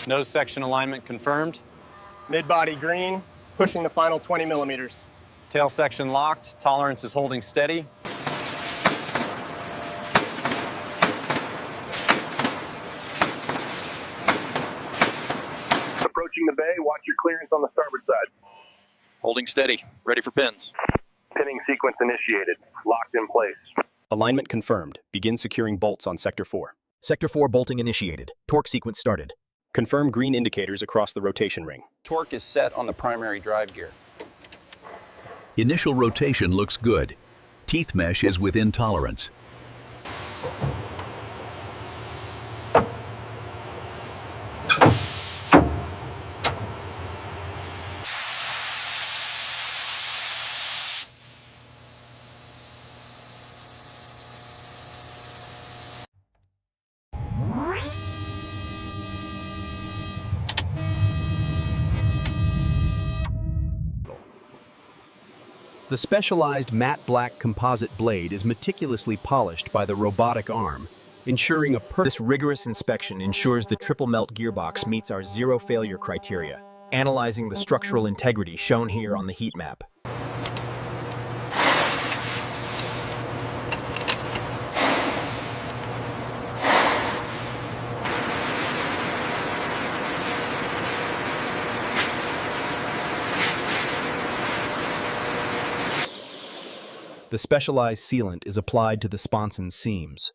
Nose section alignment confirmed. Mid-body green, pushing the final 20 millimeters. Tail section locked, tolerance is holding steady. Approaching the bay, watch your clearance on the starboard side. Holding steady, ready for pins. Pinning sequence initiated, locked in place. Alignment confirmed. Begin securing bolts on Sector 4. Sector 4 bolting initiated. Torque sequence started. Confirm green indicators across the rotation ring. Torque is set on the primary drive gear. Initial rotation looks good. Teeth mesh is within tolerance. The specialized matte black composite blade is meticulously polished by the robotic arm, ensuring This rigorous inspection ensures the triple melt gearbox meets our zero failure criteria, analyzing the structural integrity shown here on the heat map. The specialized sealant is applied to the sponson seams.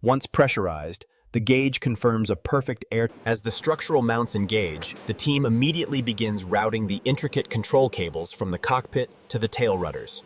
Once pressurized, the gauge confirms a perfect air. As the structural mounts engage, the team immediately begins routing the intricate control cables from the cockpit to the tail rudders.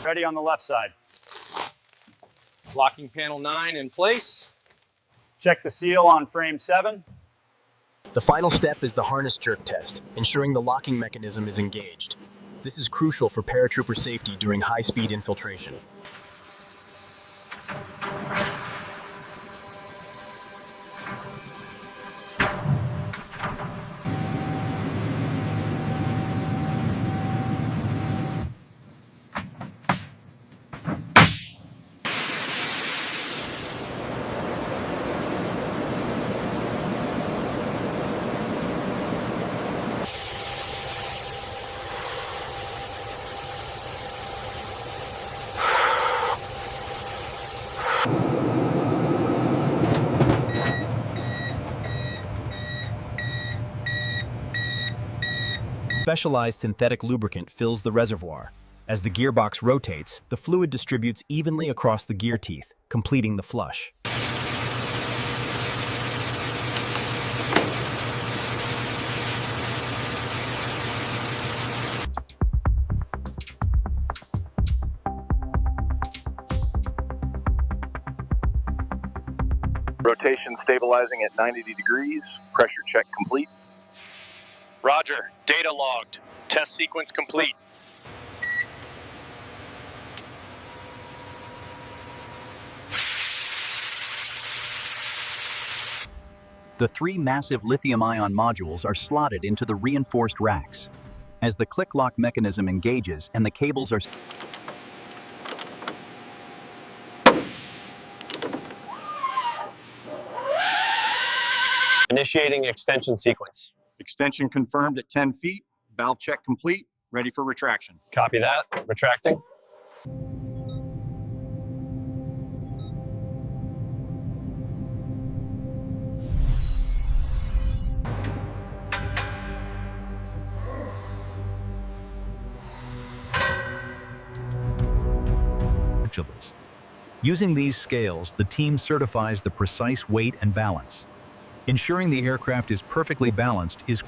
Ready on the left side. Locking panel 9 in place. Check the seal on frame 7. The final step is the harness jerk test, ensuring the locking mechanism is engaged. This is crucial for paratrooper safety during high-speed infiltration. Specialized synthetic lubricant fills the reservoir. As the gearbox rotates, the fluid distributes evenly across the gear teeth, completing the flush. Rotation stabilizing at 90 degrees, pressure check complete. Roger. Data logged. Test sequence complete. The 3 massive lithium-ion modules are slotted into the reinforced racks. As the click-lock mechanism engages and the cables are Initiating extension sequence. Extension confirmed at 10 feet. Valve check complete. Ready for retraction. Copy that. Retracting. Using these scales, the team certifies the precise weight and balance. Ensuring the aircraft is perfectly balanced is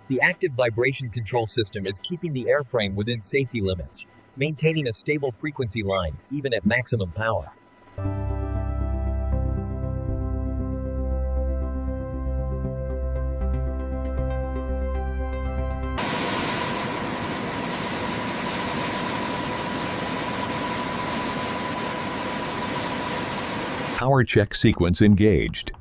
The active vibration control system is keeping the airframe within safety limits, maintaining a stable frequency line, even at maximum power. power check sequence engaged.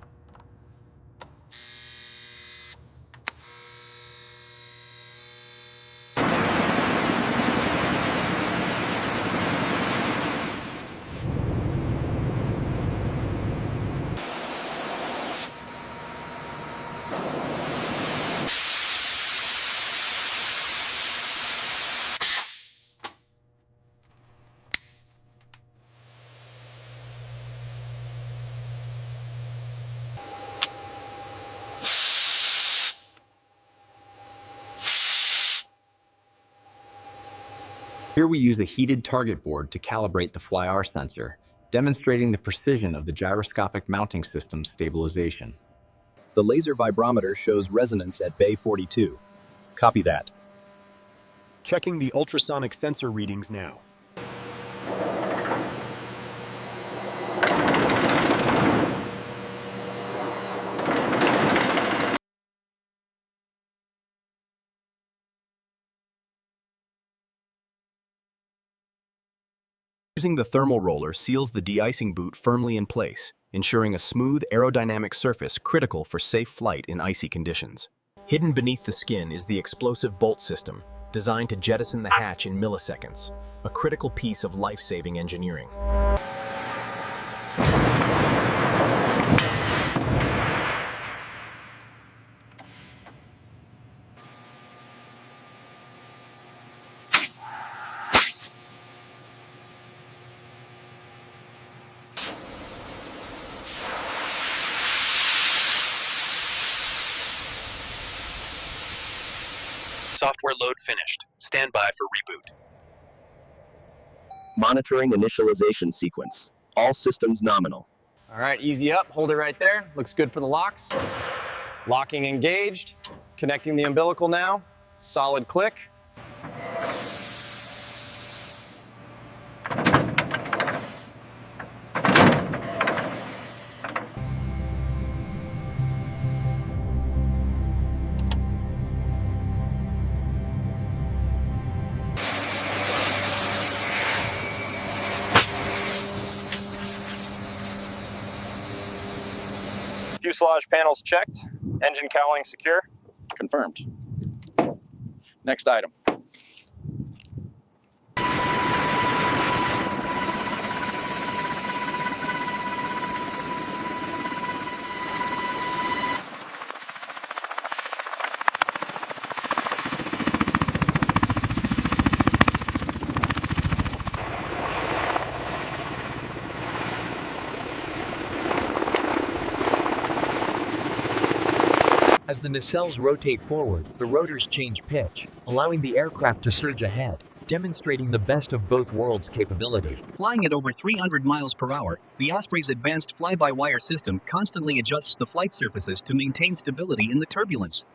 Here we use a heated target board to calibrate the FLYR sensor, demonstrating the precision of the gyroscopic mounting system's stabilization. The laser vibrometer shows resonance at bay 42. Copy that. Checking the ultrasonic sensor readings now. Using the thermal roller seals the de-icing boot firmly in place, ensuring a smooth aerodynamic surface critical for safe flight in icy conditions. Hidden beneath the skin is the explosive bolt system, designed to jettison the hatch in milliseconds, a critical piece of life-saving engineering. Software load finished. Stand by for reboot. Monitoring initialization sequence. All systems nominal. All right, easy up. Hold it right there. Looks good for the locks. Locking engaged. Connecting the umbilical now. Solid click. Fuselage panels checked. Engine cowling secure. Confirmed. Next item. As the nacelles rotate forward, the rotors change pitch, allowing the aircraft to surge ahead, demonstrating the best of both worlds' capability. Flying at over 300 miles per hour, the Osprey's advanced fly-by-wire system constantly adjusts the flight surfaces to maintain stability in the turbulence.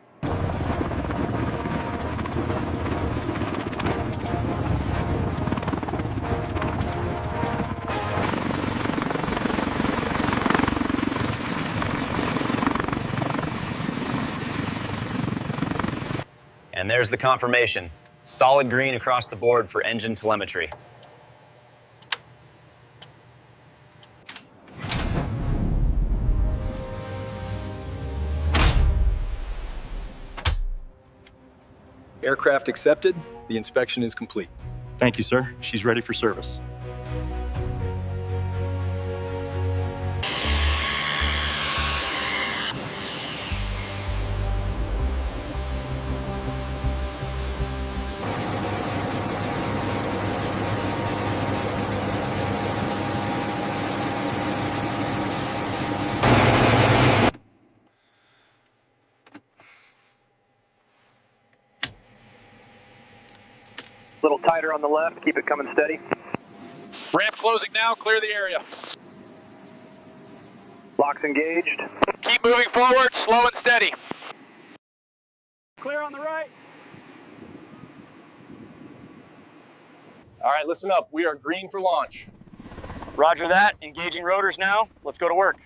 And there's the confirmation. Solid green across the board for engine telemetry. Aircraft accepted. The inspection is complete. Thank you, sir. She's ready for service. A little tighter on the left, keep it coming steady. Ramp closing now, clear the area. Locks engaged. Keep moving forward, slow and steady. Clear on the right. All right, listen up. We are green for launch. Roger that. Engaging rotors now. Let's go to work.